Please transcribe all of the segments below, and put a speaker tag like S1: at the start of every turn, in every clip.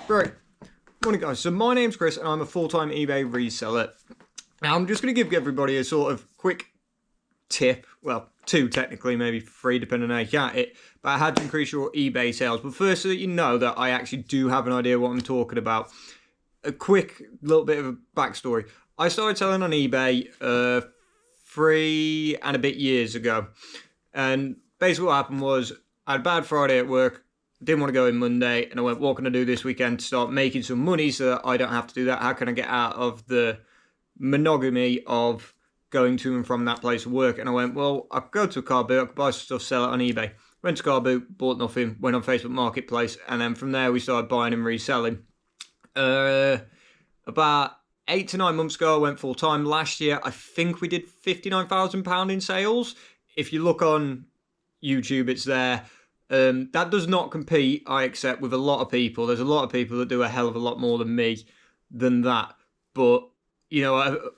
S1: Right, morning guys. So my name's Chris and I'm a full-time eBay reseller. Now I'm just going to give everybody a sort of quick tip, well, two technically, maybe three depending on how you get it, about how to increase your eBay sales. But first, so that you know that I actually do have an idea what I'm talking about, a quick little bit of a backstory. I started selling on eBay 3 and a bit years ago, and basically what happened was I had a bad Friday at work, didn't want to go in Monday, and I went, what can I do this weekend to start making some money so that I don't have to do that? How can I get out of the monogamy of going to and from that place of work? And I went, well, I could go to a car boot, I could buy some stuff, sell it on eBay. Went to car boot, bought nothing, went on Facebook Marketplace, and then from there we started buying and reselling. About 8 to 9 months ago, I went full time. Last year, I think we did £59,000 in sales. If you look on YouTube, it's there. That does not compete, I accept, with a lot of people. There's a lot of people that do a hell of a lot more than me than that. But, you know,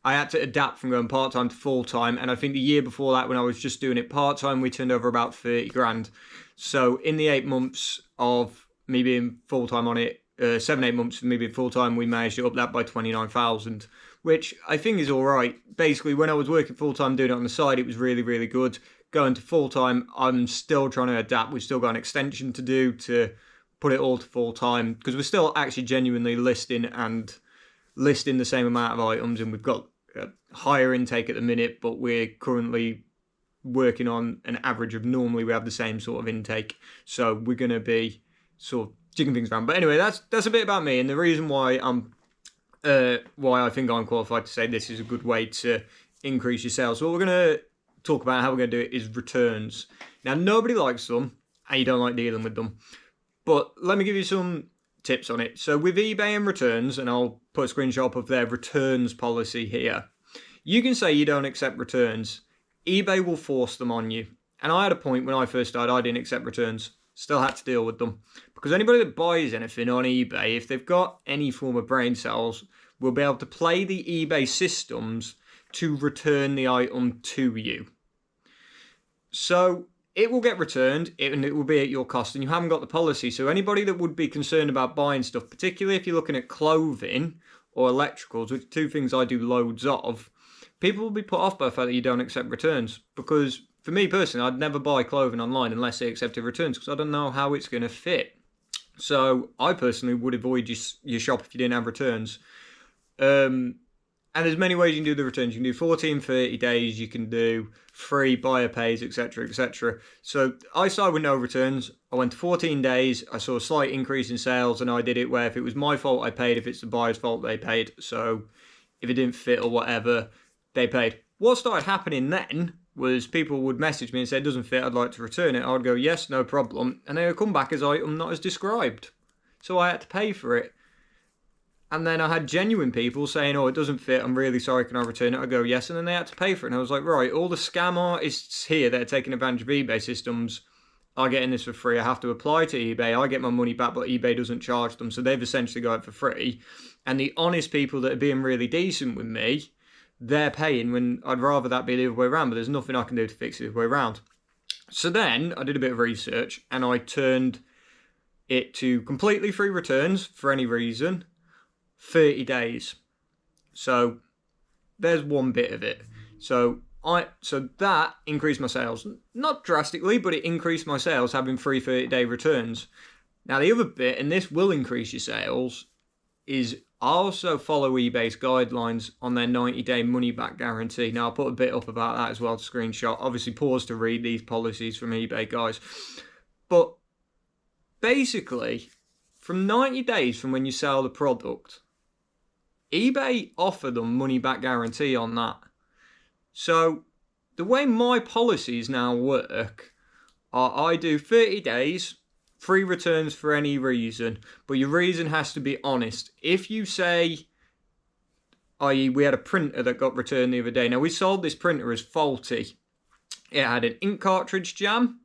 S1: I had to adapt from going part-time to full-time. And I think the year before that, when I was just doing it part-time, we turned over about 30 grand. So in the 8 months of me being full-time on it, 7-8 months of me being full-time, we managed to up that by 29,000, which I think is all right. Basically, when I was working full-time doing it on the side, it was really, really good. Going to full-time, I'm still trying to adapt. We've still got an extension to do to put it all to full-time because we're still actually genuinely listing the same amount of items, and we've got a higher intake at the minute, but we're currently working on an average of normally we have the same sort of intake. So we're going to be sort of jigging things around. But anyway, that's a bit about me and the reason why I think I'm qualified to say this is a good way to increase your sales. So what we're going to talk about, how we're going to do it, is returns. Now, nobody likes them and you don't like dealing with them, but let me give you some tips on it. So with eBay and returns, and I'll put a screenshot of their returns policy here, you can say you don't accept returns. eBay will force them on you. And I had a point when I first started, I didn't accept returns. Still had to deal with them. Because anybody that buys anything on eBay, if they've got any form of brain cells, will be able to play the eBay systems to return the item to you. So it will get returned and it will be at your cost, and you haven't got the policy. So anybody that would be concerned about buying stuff, particularly if you're looking at clothing or electricals, which are two things I do loads of, people will be put off by the fact that you don't accept returns. Because for me personally, I'd never buy clothing online unless they accepted returns because I don't know how it's going to fit. So I personally would avoid your shop if you didn't have returns. And there's many ways you can do the returns. You can do 14, 30 days, you can do free, buyer pays, etc, etc. So I started with no returns. I went to 14 days. I saw a slight increase in sales, and I did it where if it was my fault, I paid. If it's the buyer's fault, they paid. So if it didn't fit or whatever, they paid. What started happening then was people would message me and say, it doesn't fit, I'd like to return it. I'd go, yes, no problem. And they would come back as item not as described. So I had to pay for it. And then I had genuine people saying, oh, it doesn't fit, I'm really sorry, can I return it? I go, yes, and then they had to pay for it. And I was like, right, all the scam artists here that are taking advantage of eBay systems are getting this for free. I have to apply to eBay, I get my money back, but eBay doesn't charge them. So they've essentially got it for free. And the honest people that are being really decent with me, they're paying when I'd rather that be the other way around, but there's nothing I can do to fix it the other way around. So then I did a bit of research and I turned it to completely free returns for any reason, 30 days. So there's one bit of it. So that increased my sales. Not drastically, but it increased my sales having free 30-day returns. Now the other bit, and this will increase your sales, is I also follow eBay's guidelines on their 90-day money-back guarantee. Now I'll put a bit up about that as well to screenshot. Obviously pause to read these policies from eBay, guys. But basically, from 90 days from when you sell the product, eBay offer them money-back guarantee on that. So the way my policies now work are I do 30 days, free returns for any reason, but your reason has to be honest. If you say, i.e. we had a printer that got returned the other day. Now we sold this printer as faulty. It had an ink cartridge jam,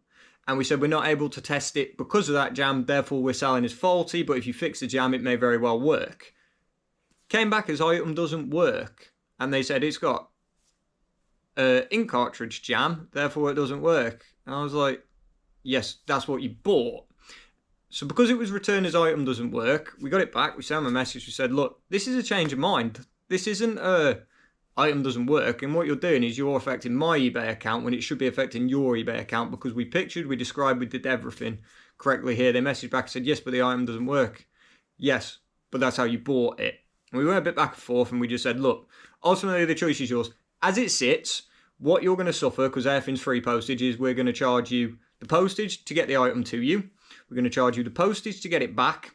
S1: and we said we're not able to test it because of that jam, therefore we're selling as faulty, but if you fix the jam it may very well work. Came back as item doesn't work, and they said it's got ink cartridge jam, therefore it doesn't work. And I was like, yes, that's what you bought. So because it was returned as item doesn't work, we got it back. We sent them a message. We said, look, this is a change of mind. This isn't a item doesn't work. And what you're doing is you're affecting my eBay account when it should be affecting your eBay account, because we pictured, we described, we did everything correctly here. They messaged back and said, yes, but the item doesn't work. Yes, but that's how you bought it. And we went a bit back and forth, and we just said, look, ultimately the choice is yours. As it sits, what you're going to suffer, because everything's free postage, is we're going to charge you the postage to get the item to you. We're going to charge you the postage to get it back,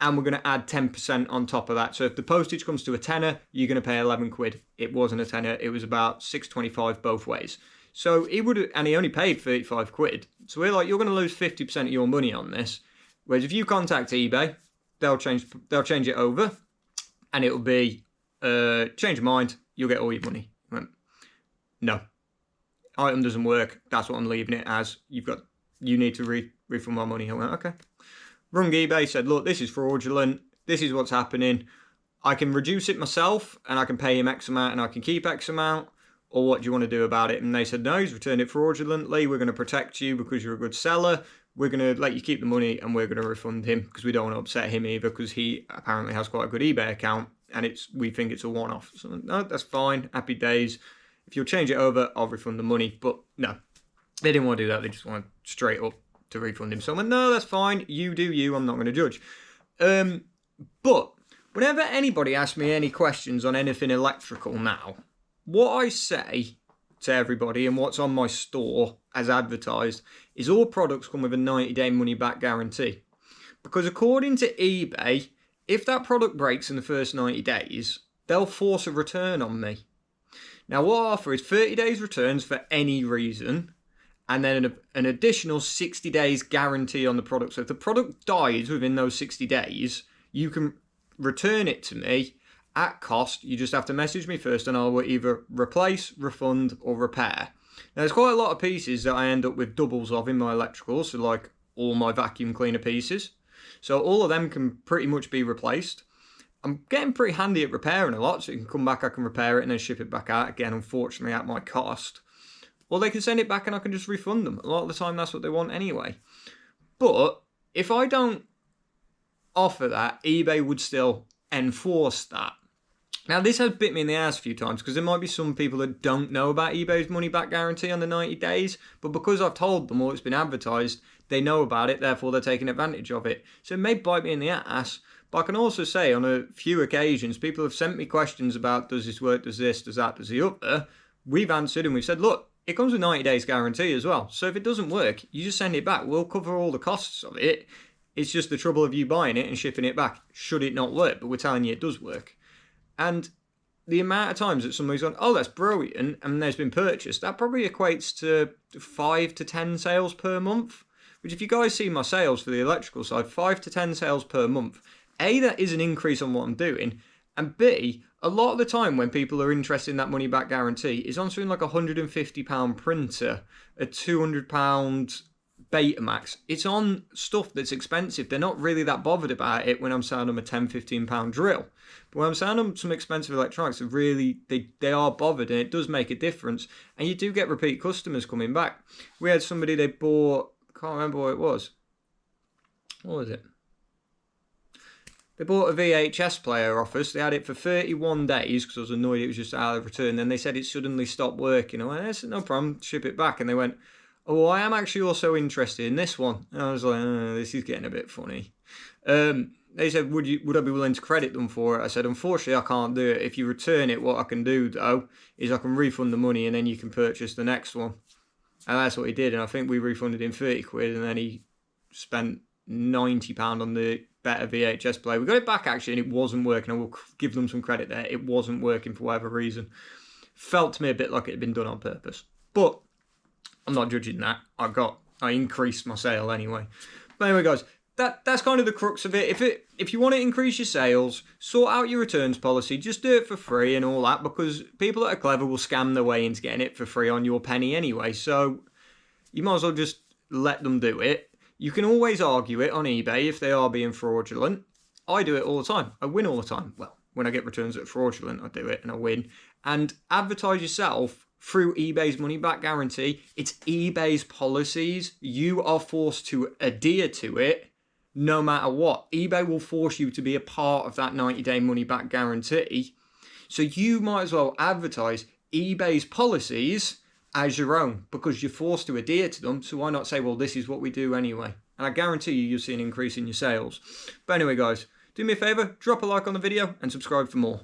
S1: and we're going to add 10% on top of that. So if the postage comes to a tenner, you're going to pay 11 quid. It wasn't a tenner, it was about 6.25 both ways. So he would, and he only paid 35 quid. So we're like, you're going to lose 50% of your money on this. Whereas if you contact eBay, they'll change it over, and it'll be change of mind, you'll get all your money. I went, no, item doesn't work. That's what I'm leaving it as. You need to refund my money. I went, okay. Rung eBay, said, look, this is fraudulent. This is what's happening. I can reduce it myself, and I can pay him X amount, and I can keep X amount. Or what do you want to do about it? And they said, no, he's returned it fraudulently. We're going to protect you because you're a good seller. We're going to let you keep the money, and we're going to refund him because we don't want to upset him either, because he apparently has quite a good eBay account, and we think it's a one-off. So, no, that's fine. Happy days. If you'll change it over, I'll refund the money. But no, they didn't want to do that. They just wanted straight up to refund him. So I went, no, that's fine. You do you. I'm not going to judge. But whenever anybody asks me any questions on anything electrical now, what I say to everybody and what's on my store as advertised is all products come with a 90-day money-back guarantee. Because according to eBay, if that product breaks in the first 90 days, they'll force a return on me. Now, what I offer is 30 days returns for any reason, and then an additional 60 days guarantee on the product. So if the product dies within those 60 days, you can return it to me at cost. You just have to message me first, and I will either replace, refund, or repair. Now, there's quite a lot of pieces that I end up with doubles of in my electrical, so like all my vacuum cleaner pieces. So all of them can pretty much be replaced. I'm getting pretty handy at repairing a lot, so you can come back, I can repair it, and then ship it back out again, unfortunately at my cost. Or they can send it back and I can just refund them. A lot of the time that's what they want anyway. But if I don't offer that, eBay would still enforce that. Now, this has bit me in the ass a few times, because there might be some people that don't know about eBay's money-back guarantee on the 90 days, but because I've told them or it's been advertised, they know about it, therefore they're taking advantage of it. So it may bite me in the ass, but I can also say on a few occasions, people have sent me questions about, does this work, does this, does that, does the other. We've answered and we've said, look, it comes with 90 days guarantee as well. So if it doesn't work, you just send it back. We'll cover all the costs of it. It's just the trouble of you buying it and shipping it back, should it not work. But we're telling you it does work. And the amount of times that somebody's gone, oh, that's brilliant, and there's been purchased, that probably equates to 5 to 10 sales per month. Which, if you guys see my sales for the electrical side, 5 to 10 sales per month. A, that is an increase on what I'm doing. And B, a lot of the time when people are interested in that money back guarantee is on something like a £150 printer, a £200 Betamax. It's on stuff that's expensive. They're not really that bothered about it when I'm selling them a £10, £15 drill. But when I'm selling them some expensive electronics, they are bothered, and it does make a difference. And you do get repeat customers coming back. We had somebody, they bought, I can't remember what it was. What was it? They bought a VHS player off us. They had it for 31 days because I was annoyed it was just out of return. Then they said it suddenly stopped working. I went, that's no problem, ship it back. And they went, oh, well, I am actually also interested in this one. And I was like, oh, this is getting a bit funny. They said, would I be willing to credit them for it? I said, unfortunately, I can't do it. If you return it, what I can do, though, is I can refund the money and then you can purchase the next one. And that's what he did. And I think we refunded him 30 quid and then he spent £90 on the better VHS player. We got it back, actually, and it wasn't working. I will give them some credit there. It wasn't working for whatever reason. Felt to me a bit like it had been done on purpose. But I'm not judging that. I increased my sale anyway. But anyway, guys, that's kind of the crux of it. If you want to increase your sales, sort out your returns policy. Just do it for free and all that, because people that are clever will scam their way into getting it for free on your penny anyway. So you might as well just let them do it. You can always argue it on eBay if they are being fraudulent. I do it all the time. I win all the time. Well, when I get returns that are fraudulent, I do it and I win. And advertise yourself through eBay's money back guarantee. It's eBay's policies. You are forced to adhere to it, no matter what. eBay will force you to be a part of that 90-day money-back guarantee. So you might as well advertise eBay's policies as your own, because you're forced to adhere to them. So why not say, well, this is what we do anyway? And I guarantee you'll see an increase in your sales. But anyway, guys, do me a favor, drop a like on the video and subscribe for more.